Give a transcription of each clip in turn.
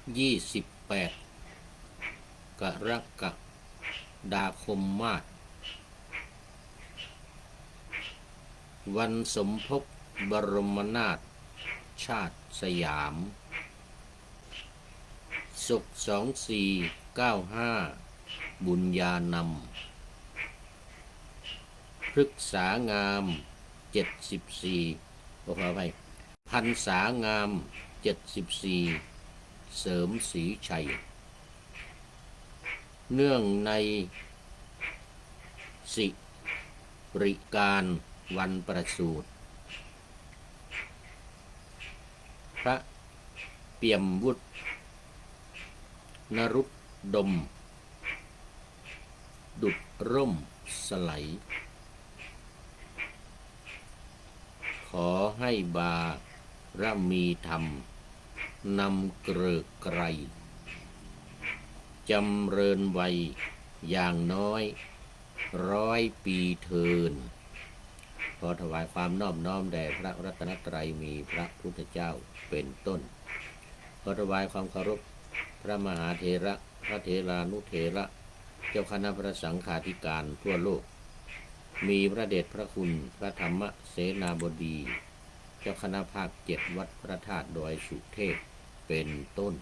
28กรกฎาคมมาศวันสมภพบรมนาถชาติสยามศุกร์2495บุญญานำพฤกษางาม74ขออภัยพรรษางาม74เสริมศรีชัยเนื่องในสิริการวันประสูติพระเปี่ยมวุฒินรุดมดุจร่มสไลขอให้บารมีธรรมนำเกริกไกรจำเริญวัยอย่างน้อย100 ปีเทินขอถวายความนอบน้อมแด่พระรัตนตรัยมีพระพุทธเจ้าเป็นต้นขอถวายความเคารพพระมหาเถระพระเถรานุเถระเจ้าคณะพระสังฆาธิการทั่วโลกมีพระเดชพระคุณพระธรรมเสนาบดีเจ้าคณะภาค7วัดพระธาตุดอยสุเทพเป็นต้น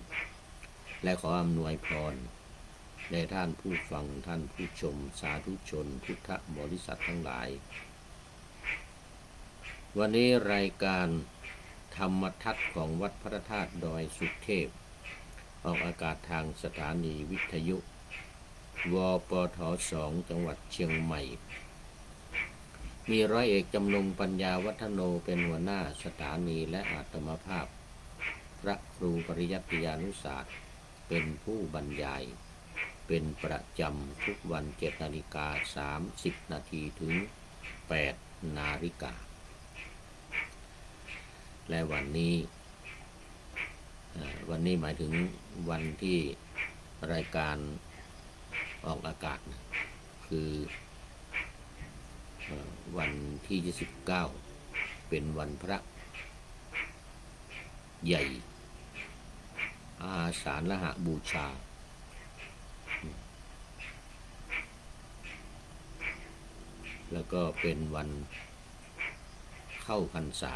และขออำนวยพรแด่ท่านผู้ฟังท่านผู้ชมสาธุชนพุทธบริษัททั้งหลายวันนี้รายการธรรมทัศน์ของวัดพระธาตุดอยสุเทพออกอากาศทางสถานีวิทยุวปท2จังหวัดเชียงใหม่มีร้อยเอกจำนงปัญญาวัฒโนเป็นหัวหน้าสถานีและอาตมาภาพพระครูปริยัติยานุศาสตร์เป็นผู้บรรยายเป็นประจำทุกวัน7:30 นาทีถึง8 นาฬิกาและวันนี้หมายถึงวันที่รายการออกอากาศคือวันที่29เป็นวันพระใหญ่อาสาฬหบูชาแล้วก็เป็นวันเข้าพรรษา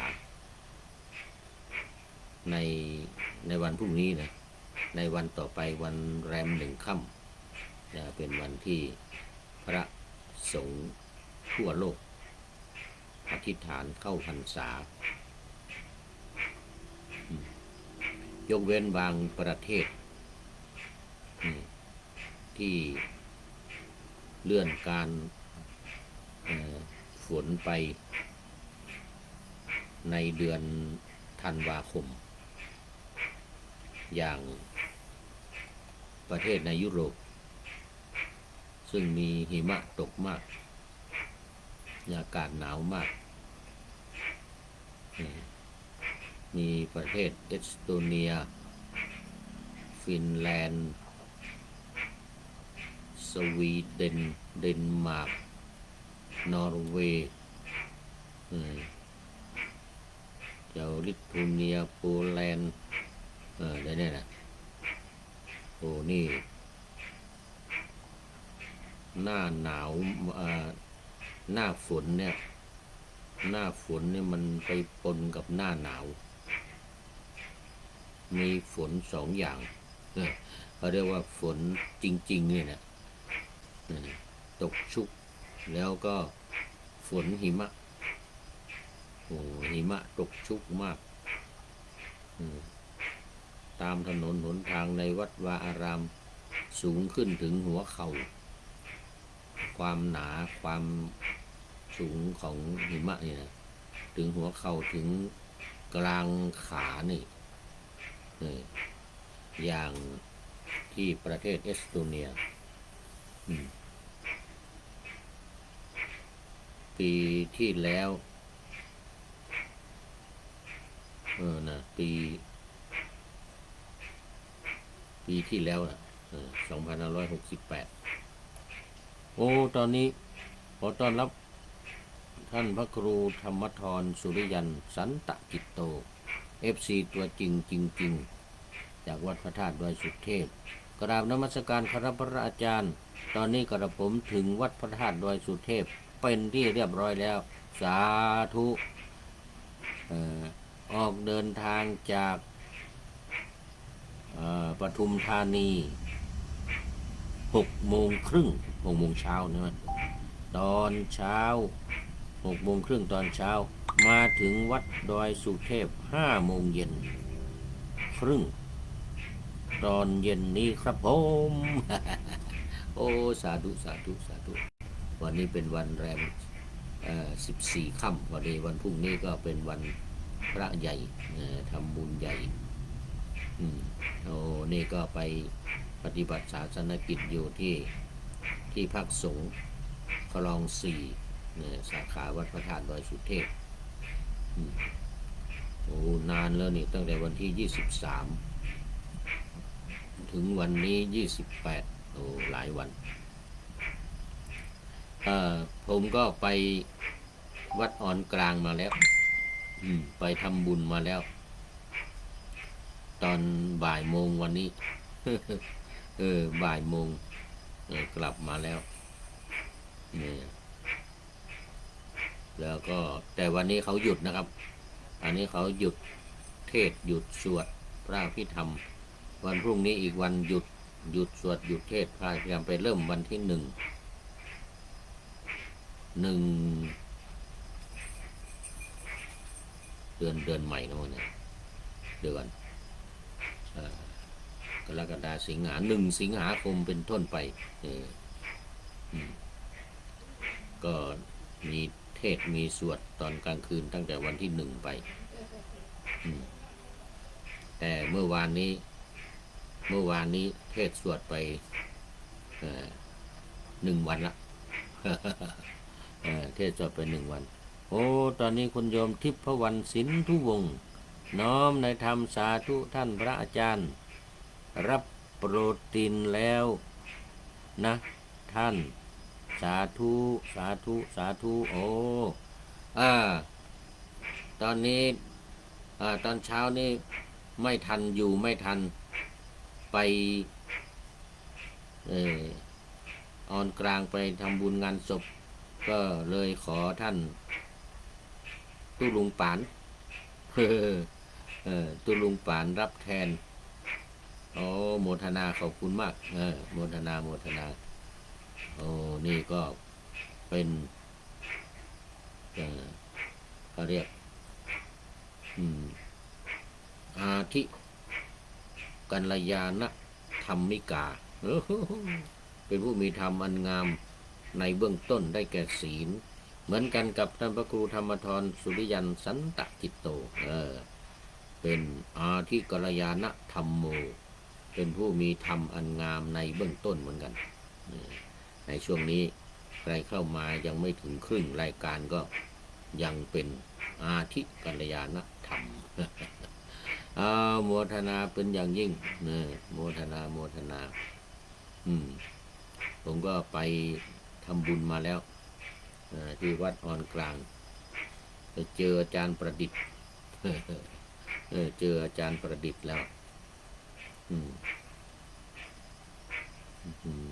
ในวันพรุ่งนี้นะในวันต่อไปวันแรม1 ค่ำจะเป็นวันที่พระสงฆ์ทั่วโลกอธิษฐานเข้าพรรษายกเว้นบางประเทศที่เลื่อนการฝนไปในเดือนธันวาคมอย่างประเทศในยุโรปซึ่งมีหิมะตกมากอากาศหนาวมากมีประเทศเอสโตเนียฟินแลนด์สวีเดนเดนมาร์กนอร์เวย์เจ้าลิทัวเนียโปแลนด์ได้เนี่ยนะโอ้นี่หน้าหนาวหน้าฝนเนี่ยมันไปปนกับหน้าหนาวมีฝน2 อย่างเขาเรียกว่าฝนจริงๆเนี่ยนะตกชุกแล้วก็ฝนหิมะโอ้หิมะตกชุกมากตามถนนหนทางในวัดวาอารามสูงขึ้นถึงหัวเข่าความหนาความสูงของหิมะนี่นะถึงหัวเข่าถึงกลางขานี่อย่างที่ประเทศเอสโตเนียปีที่แล้วปีที่แล้ว2568โอ้ตอนนี้ขอต้อนรับท่านพระครูธรรมธรสุริยันสันตกิตโต FC ตัวจริง จากวัดพระธาตุดอยสุเทพกราบนมัสการคณะพระอาจารย์ตอนนี้กระผมถึงวัดพระธาตุดอยสุเทพเป็นที่เรียบร้อยแล้วสาธุออกเดินทางจากปทุมธานี6 โมงครึ่ง6 โมงเช้านะตอนเช้า6 โมงครึ่งตอนเช้ามาถึงวัดดอยสุเทพ5 โมงเย็นครึ่งตอนเย็นนี้ครับผมโอ้สาธุสาธุสาธุวันนี้เป็นวันแรม14 ค่ำวันนี้วันพรุ่งนี้ก็เป็นวันพระใหญ่ทำบุญใหญ่โอ้นี่ก็ไปปฏิบัติศาสนกิจอยู่ที่พักสงฆ์คลอง4สาขาวัดพระธาตุดอยสุเทพโอ้นานแล้วนี่ตั้งแต่วันที่23ถึงวันนี้28โอ้หลายวันผมก็ไปวัดอ่อนกลางมาแล้วไปทำบุญมาแล้วตอนบ่ายโมงวันนี้บ่ายโมงกลับมาแล้วแล้วก็แต่วันนี้เขาหยุดนะครับอันนี้เขาหยุดเทศหยุดสวดพระพิธรรมวันพรุ่งนี้อีกวันหยุดสวดหยุดเทศพระพิธรรมไปเริ่มวันที่1เดือนใหม่นะเนี่ยเดือนกรกฎาสิงหาสิงหาคมเป็นต้นไปก็มีเทศมีสวดตอนกลางคืนตั้งแต่วันที่1ไปแต่เมื่อวานนี้เทศสวดไป1 วันละเทศสวดไป1 วันโอ้ตอนนี้คุณโยมทิพวรรณสินธุวงศ์น้อมในธรรมสาธุท่านพระอาจารย์รับโปรตีนแล้วนะท่านสาธุสาธุสาธุโอ้ตอนนี้ตอนเช้านี้ไม่ทันไปออนกลางไปทำบุญงานศพก็เลยขอท่านตุลุงปานตุลุงปานรับแทนโอ้โมทนาขอบคุณมากโมทนาโอ้นี่ก็เป็นเขาเรียกอาทิกัลยาณธรรมิกาเป็นผู้มีธรรมอันงามในเบื้องต้นได้แก่ศีลเหมือนกันกับท่านพระครูธรรมธรสุริยันสันตจิตโตเป็นอาทิกัลยาณธรรมโมเป็นผู้มีธรรมอันงามในเบื้องต้นเหมือนกันในช่วงนี้ใครเข้ามายังไม่ถึงครึ่งรายการก็ยังเป็นอาทิกัลยาณธรรมโมทนาเป็นอย่างยิ่งโมทนาผมก็ไปทำบุญมาแล้วที่วัดอ่อนกลางไปเจออาจารย์ประดิษฐ์เจออาจารย์ประดิษฐ์แล้ว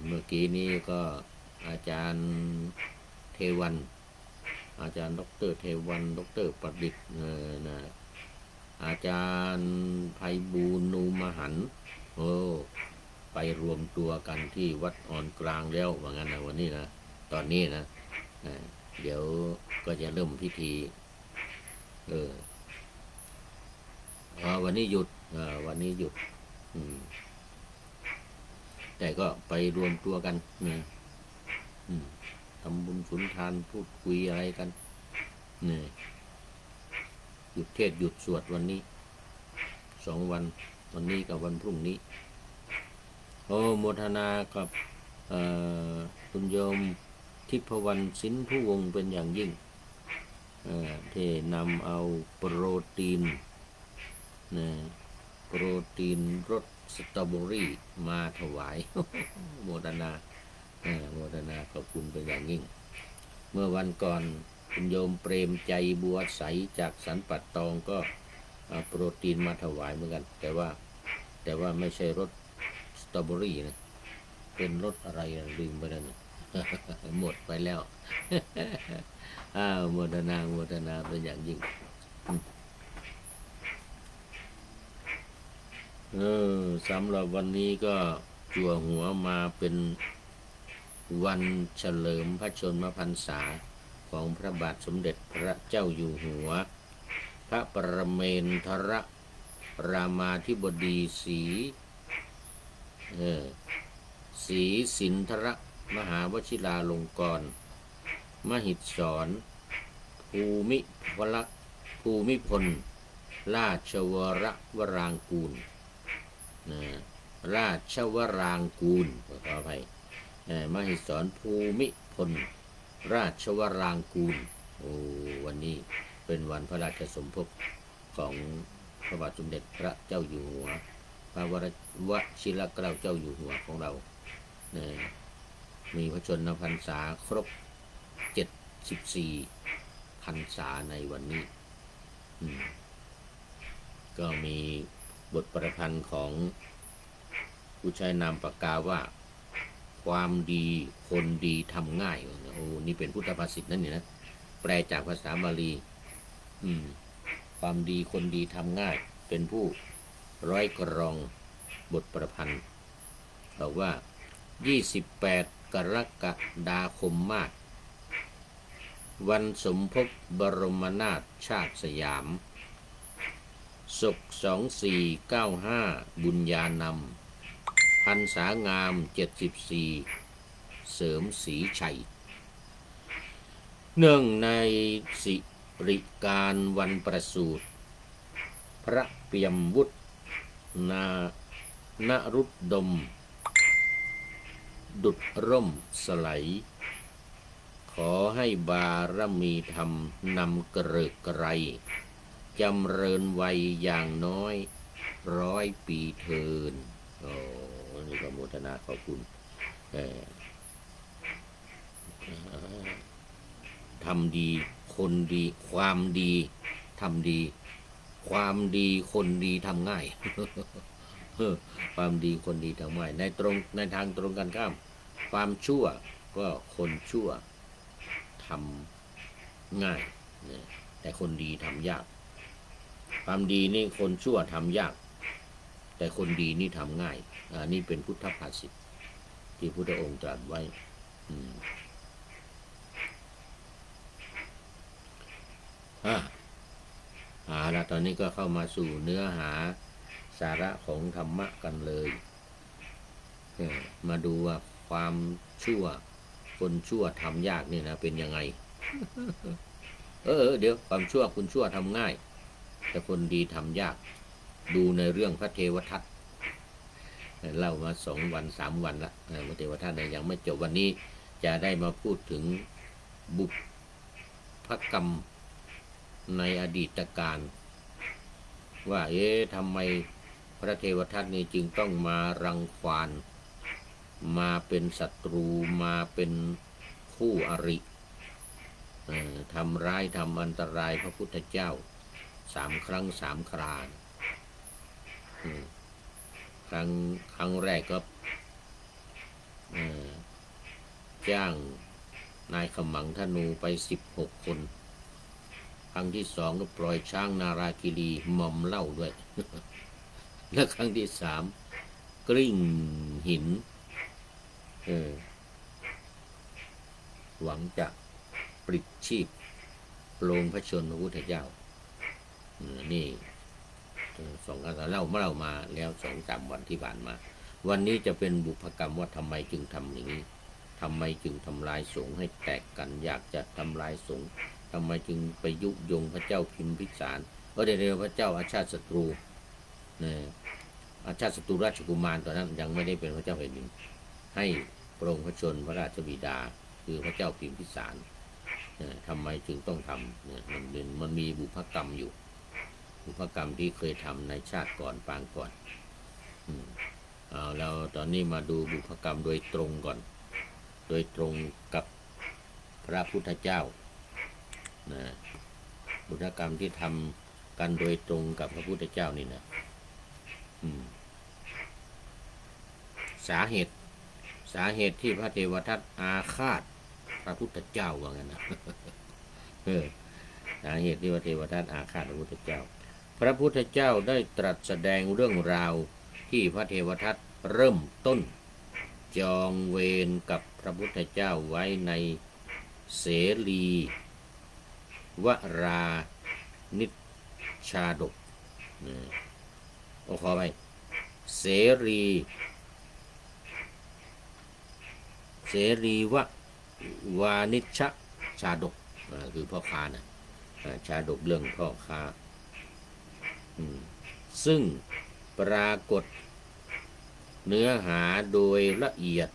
เมื่อกี้นี้ก็อาจารย์เทวันอาจารย์ดร.เทวันดร.ประดิษฐ์อาจารย์ไพบูลย์นูมหันต์ไปรวมตัวกันที่วัดอ่อนกลางแล้วว่างั้นนะวันนี้นะตอนนี้นะเดี๋ยวก็จะเริ่มพิธีวันนี้หยุดแต่ก็ไปรวมตัวกันทำบุญสุนทานพูดคุยอะไรกันหยุดเทศหยุดสวดวันนี้2 วันวันนี้กับวันพรุ่งนี้โมทนากับคุณโยมทิพวรรณสินธุวงศ์เป็นอย่างยิ่งที่นำเอาโปรตีนรสสตรอเบอรี่มาถวายโมทนาขอบคุณเป็นอย่างยิ่งเมื่อวันก่อนคุณโยมเปรมใจบัวใสจากสันปัดตองก็โปรตีนมาถวายเหมือนกันแต่ว่า แต่ว่าไม่ใช่รสสตรอเบอรี่นะเป็นรสอะไรอะลืมไปแล้วนะ หมดไปแล้ว โมทนาโมทนาเป็นอย่างยิ่งสำหรับวันนี้ก็จั่วหัวมาเป็นวันเฉลิมพระชนมพรรษาของพระบาทสมเด็จพระเจ้าอยู่หัวพระปรเมนทรรามาธิบดีศรีสินธรมหาวชิราลงกรณ์มหิดศรภูมิพลราชวรวรางกูลราชวรางกูลขออภัยมหิดศรภูมิพลราชวรางกูลวันนี้เป็นวันพระราชสมภพของพระบาทสมเด็จพระเจ้าอยู่หัวพระวชิรเกล้าเจ้าอยู่หัวของเรามีพระชนมพรรษาครบ74พรรษาในวันนี้ก็มีบทประพันธ์ของผู้ใช้นามปากกาว่าความดีคนดีทำง่ายนี่เป็นพุทธภาษิตนั่นนี่นะแปลจากภาษาบาลีความดีคนดีทำง่ายเป็นผู้ร้อยกรองบทประพันธ์บอกว่า28 กรกฎาคมมาศวันสมภพบรมนาถชาติสยามศุกร์2495บุญญานำพรรษางาม74เสริมศรีชัยเนื่องในสิริการวันประสูติพระเปี่ยมวุฒินรุตดมดุจร่มสไลขอให้บารมีธรรมนำเกริกไกรจำเริญวัยอย่างน้อย100 ปีเทินนี่ก็โมทนาขอบคุณทำดีคนดีความดีทำดีความดีคนดีทำง่าย ความดีคนดีทำง่ายในทางตรงกันข้ามความชั่วก็คนชั่วทำง่ายแต่คนดีทำยากความดีนี่คนชั่วทำยากแต่คนดีนี่ทำง่ายนี่เป็นพุทธภาษิตที่พุทธองค์ตรัสไว้แล้วตอนนี้ก็เข้ามาสู่เนื้อหาสาระของธรรมะกันเลยมาดูว่าความชั่วคนชั่วทำยากนี่นะเป็นยังไงเดี๋ยวความชั่วคุณชั่วทำง่ายแต่คนดีทำยากดูในเรื่องพระเทวทัตเล่ามา2 วัน3 วันละพระเทวทัตยังไม่จบวันนี้จะได้มาพูดถึงบุพกรรมในอดีตการว่าทำไมพระเทวทัตนี่จึงต้องมารังควานมาเป็นศัตรูมาเป็นคู่อริทำร้ายทำอันตรายพระพุทธเจ้า3 ครั้ง 3 คราครั้งแรกก็จ้างนายขมังธนูไป16 คนครั้งที่ 2ก็ปล่อยช้างนาราคิรีหม่อมเหล้าด้วย และครั้งที่ 3กลิ้งหินหวังจะปลิดชีพโปรงพระชนม์พระพุทธเจ้านี่2 ครั้งเล่ามาแล้ว2-3 วันที่ผ่านมาวันนี้จะเป็นบุพกรรมว่าทำไมจึงทำอย่างนี้ทำไมจึงทำลายสงฆ์ให้แตกกันอยากจะทำลายสงฆ์ทำไมจึงไปยุยงพระเจ้าพิมพิสารเดี๋ยวพระเจ้าอาชาติศัตรูอาชาติศัตรูราชกุมารตอนนั้นยังไม่ได้เป็นพระเจ้าแผ่นดินให้โปรงพระชนพระราชบิดาคือพระเจ้าพิมพิสารทำไมจึงต้องทำมันมีบุพกรรมอยู่บุพกรรมที่เคยทำในชาติก่อนปางก่อนแล้วตอนนี้มาดูบุพกรรมโดยตรงก่อนโดยตรงกับพระพุทธเจ้าบุพกรรมที่ทำกันโดยตรงกับพระพุทธเจ้านี่นะ สาเหตุที่พระเทวทัตอาฆาตพระพุทธเจ้าว่างั้นนะ สาเหตุที่พระเทวทัตอาฆาตพระพุทธเจ้าพระพุทธเจ้าได้ตรัสแสดงเรื่องราวที่พระเทวทัตเริ่มต้นจองเวรกับพระพุทธเจ้าไว้ในเสรีวรานิชาดกขอไปเสรีวานิชชาดกคือพ่อค้านะชาดกเรื่องพ่อค้าซึ่งปรากฏเนื้อหาโดยละเอียด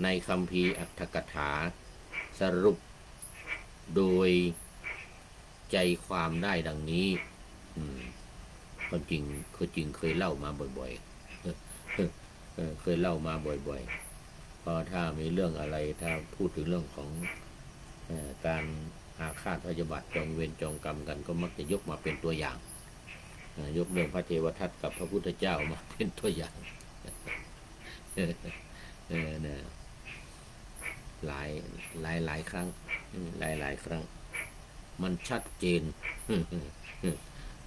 ในคัมภีร์อัตถกถาสรุปโดยใจความได้ดังนี้ความจริงเคยเล่ามาบ่อยๆเคยเล่ามาบ่อยๆเพราะถ้ามีเรื่องอะไรถ้าพูดถึงเรื่องของการอาฆาตพยาบาทจองเวรจองกรรมกันก็มักจะยกมาเป็นตัวอย่างยกเรื่องพระเทวทัตกับพระพุทธเจ้ามาเป็นตัวอย่างหลายครั้งหลายครั้งมันชัดเจน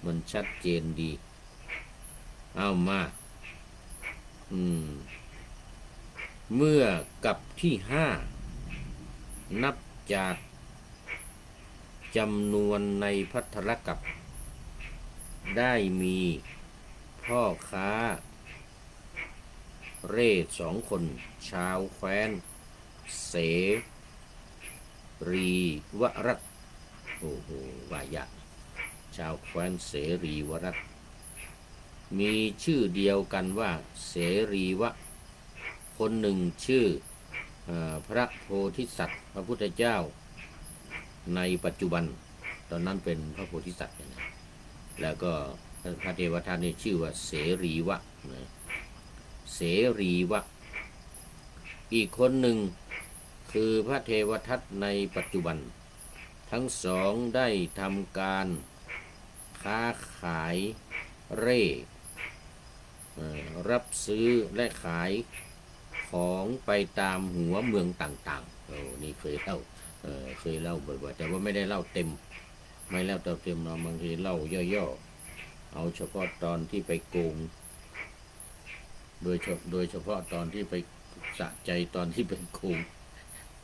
มันชัดเจนดีเอามาเมื่อกับที่5นับจากจำนวนในภัทรกัปได้มีพ่อค้าเร่2 คนชาวแคว้นเสรีวรัตโอ้โหวายะชาวแคว้นเสรีวรัตมีชื่อเดียวกันว่าเสรีวะคนหนึ่งชื่อพระโพธิสัตว์พระพุทธเจ้าในปัจจุบันตอนนั้นเป็นพระโพธิสัตว์นะแล้วก็พระเทวทัตนี่ชื่อว่าเสรีวะเสรีวะอีกคนหนึ่งคือพระเทวทัตในปัจจุบันทั้งสองได้ทำการค้าขายเร่รับซื้อและขายของไปตามหัวเมืองต่างๆนี่เคยเล่าบ่อยๆแต่ว่าไม่ได้เล่าเต็มไม่เล่าเต็มเนาะบางทีเล่าย่อๆเอาเฉพาะตอนที่ไปโกงโดยเฉพาะตอนที่ไปสะใจตอนที่ไปโ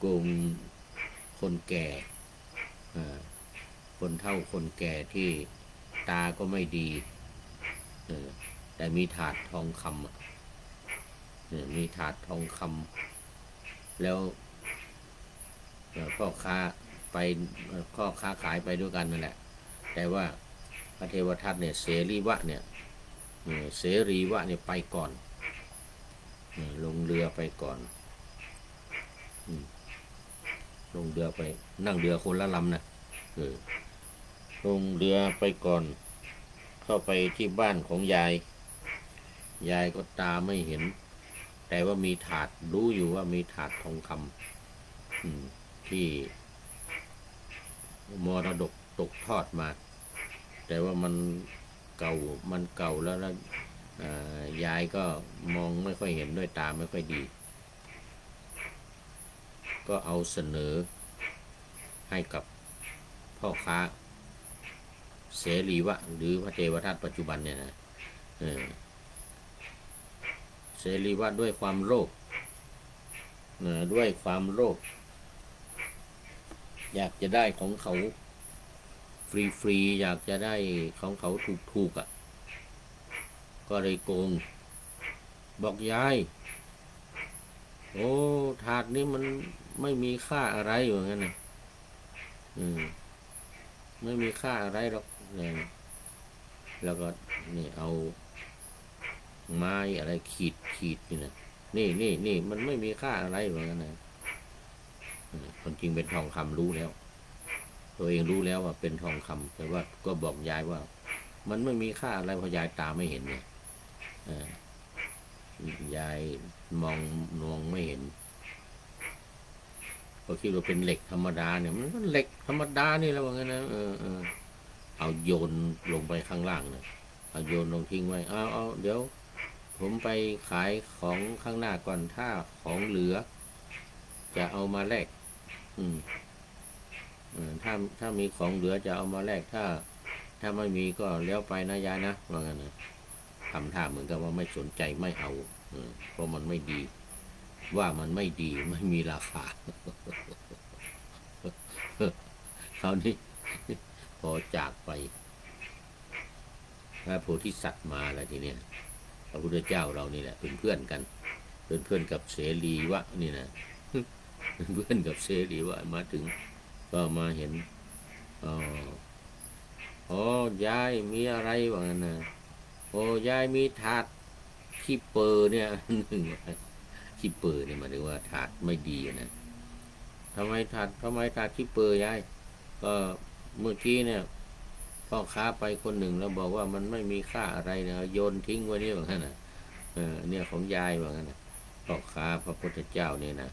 กงคนแก่คนเฒ่าคนแก่ที่ตาก็ไม่ดีแต่มีถาดทองคำมีถาดทองคำแล้วพ่อค้าขายไปด้วยกันนั่นแหละแต่ว่าพระเทวทัตเนี่ยเสรีวะเนี่ยไปก่อนลงเรือไปก่อนลงเรือไปนั่งเรือคนละลำนะลงเรือไปก่อนเข้าไปที่บ้านของยายก็ตาไม่เห็นแต่ว่ามีถาดรู้อยู่ว่ามีถาดทองคำที่มรดกตกทอดมาแต่ว่ามันเก่าแล้วยายก็มองไม่ค่อยเห็นด้วยตาไม่ค่อยดีก็เอาเสนอให้กับพ่อค้าเสรีวะหรือพระเทวทัตปัจจุบันเนี่ยนะเสรีวะด้วยความโลภอยากจะได้ของเขาฟรีอยากจะได้ของเขาถูกก็เลยโกงบอกยายโอ้ถาดนี้มันไม่มีค่าอะไรอยู่งั้นนะไม่มีค่าอะไรหรอกแล้วก็นี่เอาไม้อะไรขีดนี่นะนี่มันไม่มีค่าอะไรเหมือนกันนะคนจริงเป็นทองคำรู้แล้วตัวเองรู้แล้วว่าเป็นทองคำแต่ว่าก็บอกยายว่ามันไม่มีค่าอะไรเพราะยายตาไม่เห็นเนี่ยยายมองไม่เห็นก็คิดว่าเป็นเหล็กธรรมดาเนี่ยมันเหล็กธรรมดานี่แล้วว่างั้นนะเอาโยนลงไปข้างล่างนะเอาโยนลงทิ้งไว้เอาเดี๋ยว ผมไปขายของข้างหน้าก่อนถ้าของเหลือ จะเอามาแลกอืมถ้ามีของเหลือจะเอามาแลกถ้าไม่มีก็เลี้ยวไปนะยายนะว่างั้นนะทำท่าเหมือนกับว่าไม่สนใจไม่เอาเพราะมันไม่ดีว่ามันไม่ดีไม่มีราคาคราวนี้พอจากไปพระโพธิสัตว์มาแล้วทีเนี้ยพระพุทธเจ้าเรานี่แหละเป็นเพื่อนกันเป็นเพื่อนกับเสรีวะนี่นะเป็นเพื่อนกับเสรีวะมาถึงก็มาเห็นอ๋อยายมีอะไรวะงั้นนะโอ้ยายมีถาดขี้เปอร์เนี่ยหนึ่งขี้เปอร์เนี่ยหมายถึงว่าถาดไม่ดีนะทำไมถาดขี้เปอร์ยายก็เมื่อกี้เนี่ยพ่อค้าไปคนหนึ่งแล้วบอกว่ามันไม่มีค่าอะไรนะโยนทิ้งไว้นี่แบบนั้นนะเนี่ยของยายแบบนั้นนะพ่อค้าพระพุทธเจ้าเนี่ยนะ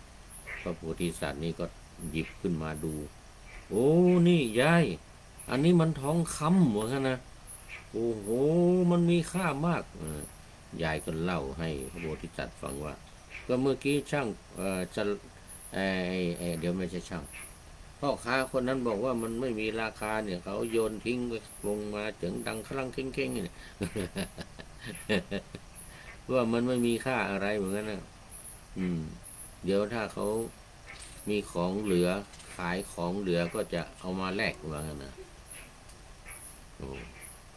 พระโพธิสัตว์นี่ก็หยิบขึ้นมาดูโอ้นี่ยายอันนี้มันทองคำเหมือนกันนะโอ้โหมันมีค่ามากยายก็เล่าให้พระโพธิสัตว์ฟังว่าก็เมื่อกี้ช่างจะเดี๋ยวไม่ใช่ช่างพ่อค้าคนนั้นบอกว่ามันไม่มีราคาเนี่ยเขาโยนทิ้งไปลงมาเสียงดังคลั่งเค้งๆเนี่ยว่ามันไม่มีค่าอะไรเหมือนกันนะเดี๋ยวถ้าเขามีของเหลือขายของเหลือก็จะเอามาแลกว่างั้นนะ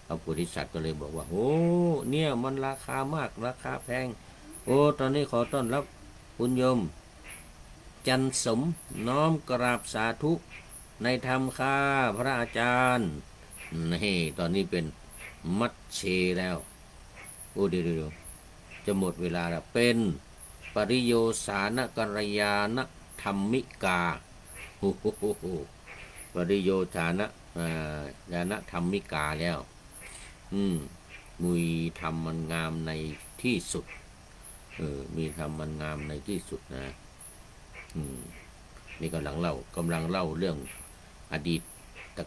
พระโพธิสัตว์ก็เลยบอกว่าโอ้เนี่ยมันราคามากราคาแพงโอ้ตอนนี้ขอต้อนรับคุณโยมจันสมน้อมกราบสาธุในธรรมค่าพระอาจารย์นี่ตอนนี้เป็นมัชเชแล้วโอ้เดี๋ยวจะหมดเวลาแล้วเป็นปริโยสานกัลยาณธรรมิกาโอ้โหปริโยสานญาณธรรมิกาแล้วมีธรรมมันงามในที่สุดมีธรรมมันงามในที่สุดนะนี่กำลังเล่าเรื่องอดีต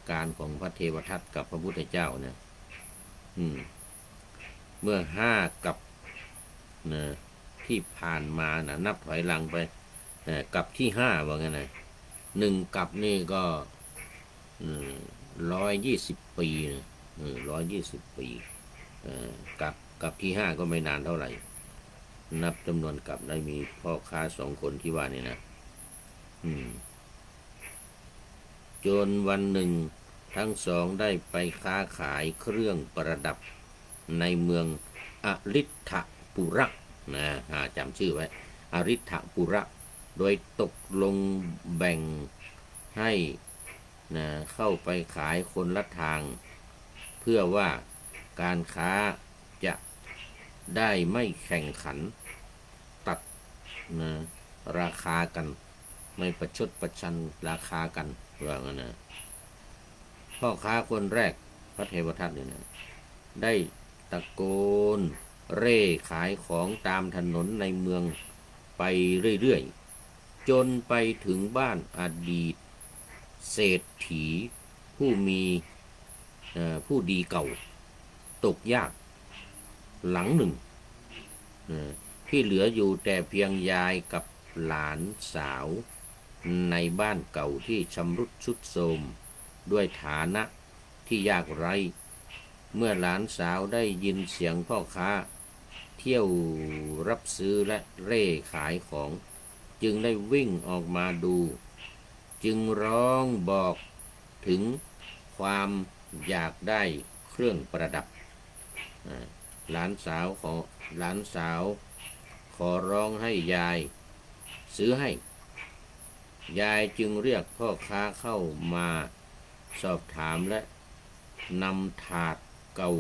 การของพระเทวทัตกับพระพุทธเจ้าเนี่ยเมื่อ5 กับนะที่ผ่านมานะนับถอยหลังไปกับที่5ว่าไงนะ1 กับนี่ก็120 ปีนะ120 ปีกับที่5ก็ไม่นานเท่าไหร่นับจำนวนกับได้มีพ่อค้า2 คนที่ว่านี่นะจนวันหนึ่งทั้งสองได้ไปค้าขายเครื่องประดับในเมืองอริ t ฐปุระนะจำชื่อไว้อริ t ฐปุระโดยตกลงแบ่งให้นะเข้าไปขายคนละทางเพื่อว่าการค้าจะได้ไม่แข่งขันตัดนะราคากันไม่ประชดประชันราคากันว่างั้นนะพ่อค้าคนแรกพระเทวทัตเนี่ยนะได้ตะโกนเร่ขายของตามถนนในเมืองไปเรื่อยๆจนไปถึงบ้านอดีตเศรษฐีผู้มีผู้ดีเก่าตกยากหลังหนึ่งที่เหลืออยู่แต่เพียงยายกับหลานสาวในบ้านเก่าที่ชำรุดทรุดโทรมด้วยฐานะที่ยากไร้เมื่อหลานสาวได้ยินเสียงพ่อค้าเที่ยวรับซื้อและเร่ขายของจึงได้วิ่งออกมาดูจึงร้องบอกถึงความอยากได้เครื่องประดับหลานสาวขอร้องให้ยายซื้อให้ยายจึงเรียกพ่อค้าเข้ามาสอบถามและนำถาดเก่า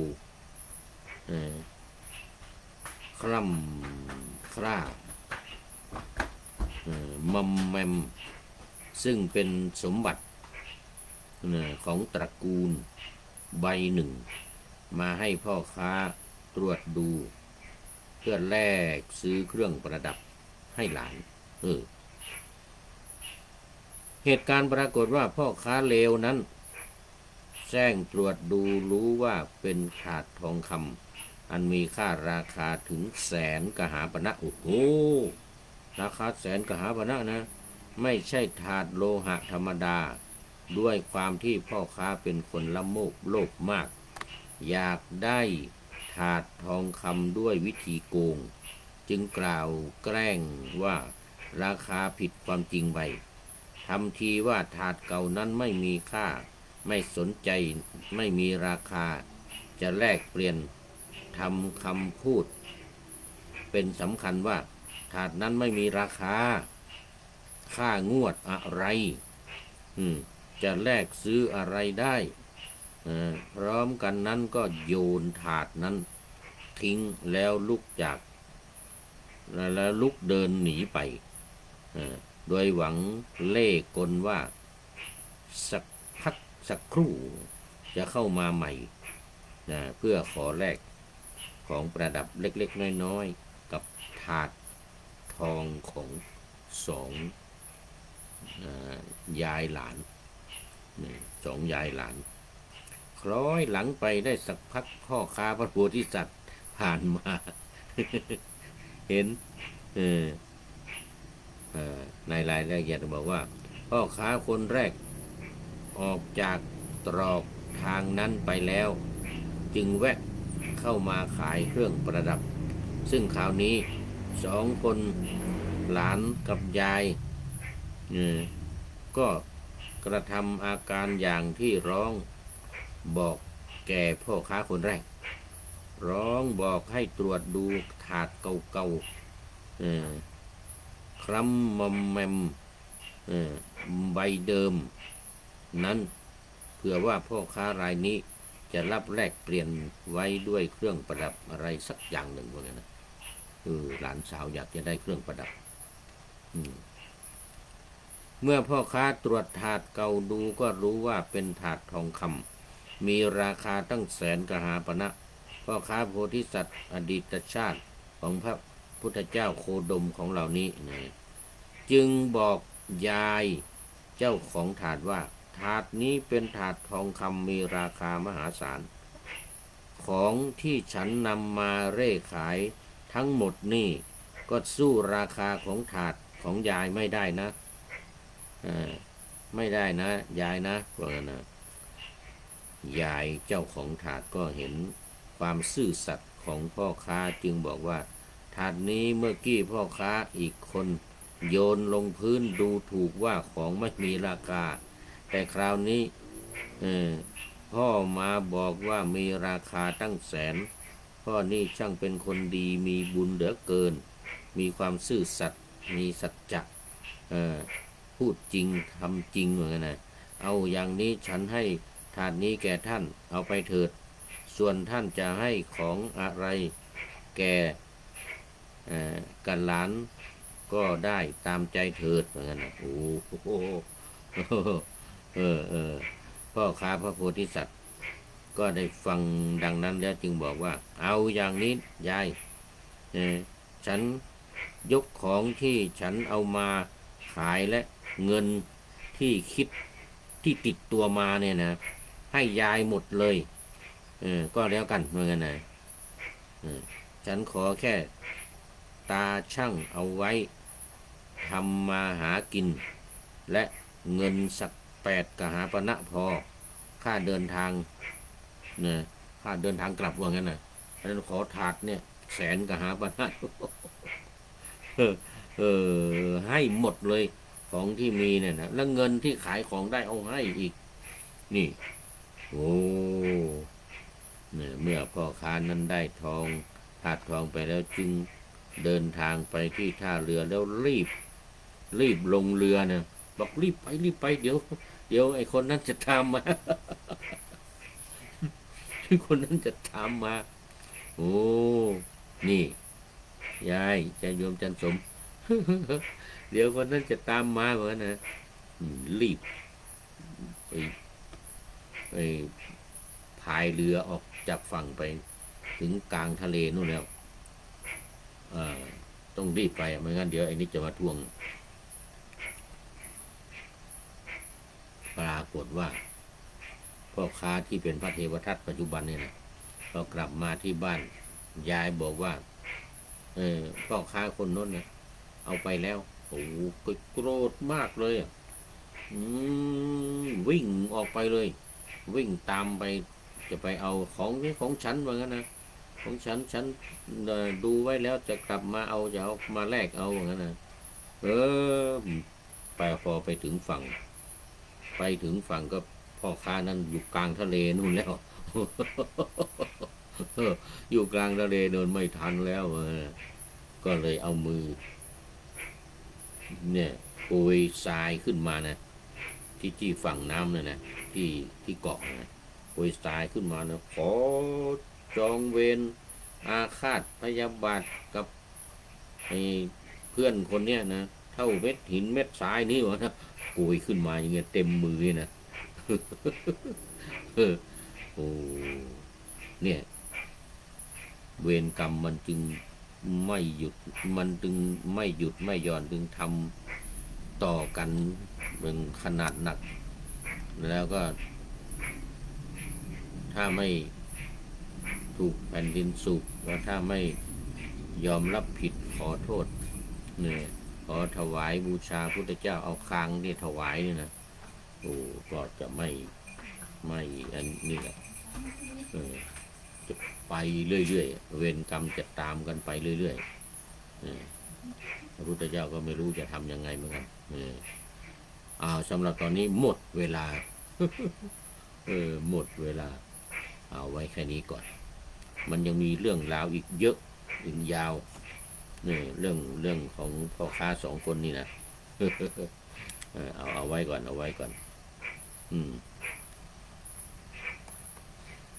คร่ำคร่ามัมแมมซึ่งเป็นสมบัติของตระกูลใบหนึ่งมาให้พ่อค้าตรวจดูเพื่อแลกซื้อเครื่องประดับให้หลานเหตุการณ์ปรากฏว่าพ่อค้าเลวนั้นแจ้งตรวจดูรู้ว่าเป็นถาดทองค อันมีค่าราคาถึงแสนกหาปณะโอ้โหราคาแสนกหาปณะนะ ไม่ใช่ถาดโลหะธรรมดา ด้วยความที่พ่อค้าเป็นคนละโลภมาก อยากได้ถาดทองคำด้วยวิธีโกง จึงกล่าวแกล้งว่าราคาผิดความจริงไปทำทีว่าถาดเก่านั้นไม่มีค่า ไม่สนใจไม่มีราคา จะแลกเปลี่ยนทำคำพูด เป็นสำคัญว่าถาดนั้นไม่มีราคา ค่างวดอะไรจะแลกซื้ออะไรได้พร้อมกันนั้นก็โยนถาดนั้นทิ้งแล้วลุกเดินหนีไปโดยหวังเล่กลว่าสักพักสักครู่จะเข้ามาใหม่เพื่อขอแลกของประดับเล็กๆน้อยๆกับถาดทองของสองยายหลานสองยายหลานคล้อยหลังไปได้สักพักพ่อค้าพระโพธิสัตว์ผ่านมา เห็นในรายละเอียดบอกว่าพ่อค้าคนแรกออกจากตรอกทางนั้นไปแล้วจึงแวะเข้ามาขายเครื่องประดับซึ่งคราวนี้สองคนหลานกับยายก็กระทำอาการอย่างที่ร้องบอกแก่พ่อค้าคนแรกร้องบอกให้ตรวจดูถาดเก่าๆคล้ำมอมแมมใบเดิมนั้นเผื่อว่าพ่อค้ารายนี้จะรับแลกเปลี่ยนไว้ด้วยเครื่องประดับอะไรสักอย่างหนึ่งพวกนี้นะหลานสาวอยากจะได้เครื่องประดับเมื่อพ่อค้าตรวจถาดเก่าดูก็รู้ว่าเป็นถาดทองคำมีราคาตั้งแสนกหาปณะพ่อค้าโพธิสัตว์อดีตชาติของพระพุทธเจ้าโคดมของเหล่านี้จึงบอกยายเจ้าของถาดว่าถาดนี้เป็นถาดทองคำมีราคามหาศาลของที่ฉันนำมาเร่ขายทั้งหมดนี่ก็สู้ราคาของถาดของยายไม่ได้นะไม่ได้นะยายนะว่างั้นนะยายเจ้าของถาดก็เห็นความซื่อสัตย์ของพ่อค้าจึงบอกว่าถาดนี้เมื่อกี้พ่อค้าอีกคนโยนลงพื้นดูถูกว่าของไม่มีราคาแต่คราวนี้พ่อมาบอกว่ามีราคาตั้งแสนพ่อนี่ช่างเป็นคนดีมีบุญเหลือเกินมีความซื่อสัตย์มีสัจจะพูดจริงทำจริงเหมือนกันนะเอาอย่างนี้ฉันให้ถาดนี้แก่ท่านเอาไปเถิดส่วนท่านจะให้ของอะไรแก่กันหลานก็ได้ตามใจเถิดเหมือนกันนะโอ้โหพ่อค้าพระโพธิสัตว์ก็ได้ฟังดังนั้นแล้วจึงบอกว่าเอาอย่างนี้ยายฉันยกของที่ฉันเอามาขายและเงินที่คิดที่ติดตัวมาเนี่ยนะให้ยายหมดเลยก็แล้วกันเหมือนกันนะฉันขอแค่ตาช่างเอาไว้ทำมาหากินและเงินสัก8 กหาปณะพอค่าเดินทางเนี่ยค่าเดินทางกลับว่างั้นนะฉันขอถาดเนี่ยแสนกหาปณะให้หมดเลยของที่มีเนี่ยนะแล้วเงินที่ขายของได้เอาให้อีกนี่โอ้เนี่ยเมื่อพ่อค้านั้นได้ถาดทองไปแล้วจึงเดินทางไปที่ท่าเรือแล้วรีบลงเรือนะบอกรีบไปเดี๋ยวไอ้คนนั้นจะตามมา คนนั้นจะตามมาโอ้นี่ยายจะโยมจันสม เดี๋ยวคนนั้นจะตามมาเหมือนนะรีบไปพายเรือออกจากฝั่งไปถึงกลางทะเลนู่นแล้วต้องรีบไปไม่งั้นเดี๋ยวไอ้นี่จะมาทวงปรากฏว่าพ่อค้าที่เป็นพระเทวทัตปัจจุบันเนี่ยนะพอกลับมาที่บ้าน ยายบอกว่าพ่อค้าคนนั้นนะเอาไปแล้วโอ้โหโกรธมากเลยอ่ะวิ่งออกไปเลย วิ่งตามไปจะไปเอาของนี้ของฉันว่างั้นนะของฉันดูไว้แล้วจะกลับมาเอาจะเอามาแลกเอาว่างั้นนะเออไปพอไปถึงฝั่งก็พ่อค้านั้นอยู่กลางทะเลนู่นแล้ว อยู่กลางทะเลเดินไม่ทันแล้วก็เลยเอามือเนี่ยโกยทรายขึ้นมานะที่ฝั่งน้ำนะที่เกาะนะโกยทรายขึ้นมานะขอจองเวรอาฆาตพยาบาทกับไอ้เพื่อนคนเนี้ยนะเท่าเม็ดหินเม็ดทรายนี่วะนะโกยขึ้นมาอย่างเงี้ยเต็มมือนะ โอ้เนี่ยเวรกรรมมันจึงไม่หยุดมันจึงไม่หยุดไม่หย่อนจึงทำต่อกันเป็นขนาดหนักแล้วก็ถ้าไม่ถูกแผ่นดินสูบแล้วถ้าไม่ยอมรับผิดขอโทษเนี่ยขอถวายบูชาพุทธเจ้าเอาคางที่ถวายนี่นะโอ้ก็จะไม่อันนี้แหละจะไปเรื่อยๆเวรกรรมจะตามกันไปเรื่อยๆพระพุทธเจ้าก็ไม่รู้จะทำยังไงเหมือนกันสำหรับตอนนี้หมดเวลา หมดเวลาเอาไว้แค่นี้ก่อนมันยังมีเรื่องราวอีกเยอะอีกยาวนี่เรื่องของพ่อค้าสองคนนี่นะเอาไว้ก่อน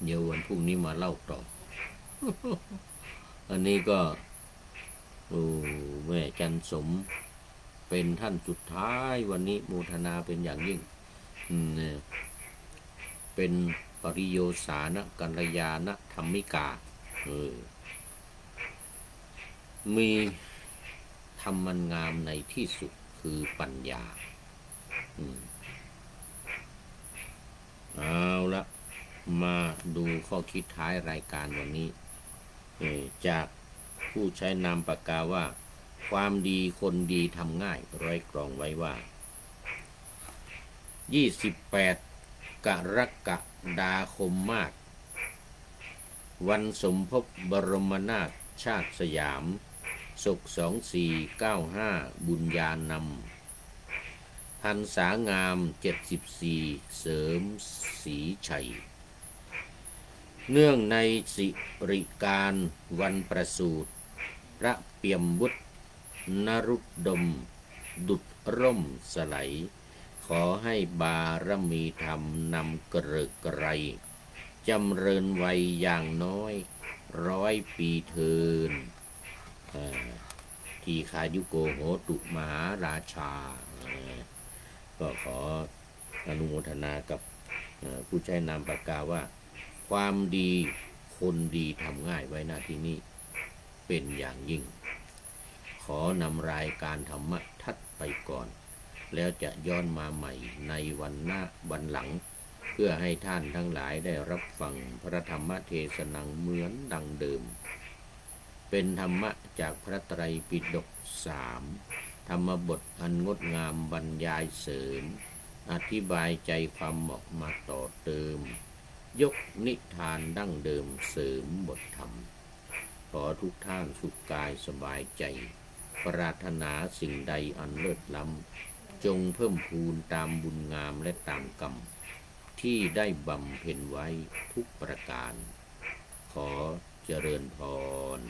เดี๋ยววันพรุ่งนี้มาเล่าต่อ อันนี้ก็แม่จันสมเป็นท่านสุดท้ายวันนี้โมทนาเป็นอย่างยิ่งเป็นปริโยสานะกัลยาณธรรมิกามีธรรมันงามในที่สุดคือปัญญาเอาละมาดูข้อคิดท้ายรายการวันนี้จากผู้ใช้นามปากกาว่าความดีคนดีทำง่ายร้อยกรองไว้ว่า28 กรกฎาคมมากวันสมภพบรมนาถชาติสยามศก2495บุญญานำพรรษางาม74เสริมศรีชัยเนื่องในสิริการวันประสูติพระเปี่ยมวุฒินรุตดมดุจร่มสไลขอให้บารมีธรรมนำเกริกไกรจำเริญวัยอย่างน้อย100 ปีเทินทีคายุโกโหตุมหาราชาก็ขออนุโมทนากับผู้ใช้นามปากกาว่าความดีคนดีทำง่ายไว้หน้าที่นี้เป็นอย่างยิ่งขอนำรายการธรรมะทัดไปก่อนแล้วจะย้อนมาใหม่ในวันหลังเพื่อให้ท่านทั้งหลายได้รับฟังพระธรรมเทศนาเหมือนดังเดิมเป็นธรรมะจากพระไตรปิฎก3ธรรมบทอันงดงามบรรยายเสริมอธิบายใจความเหมาะมาต่อเติมยกนิทานดั้งเดิมเสริมบทธรรมขอทุกท่านสุขกายสบายใจปรารถนาสิ่งใดอันเลิศล้ำจงเพิ่มพูนตามบุญงามและตามกรรมที่ได้บำเพ็ญไว้ทุกประการขอเจริญพร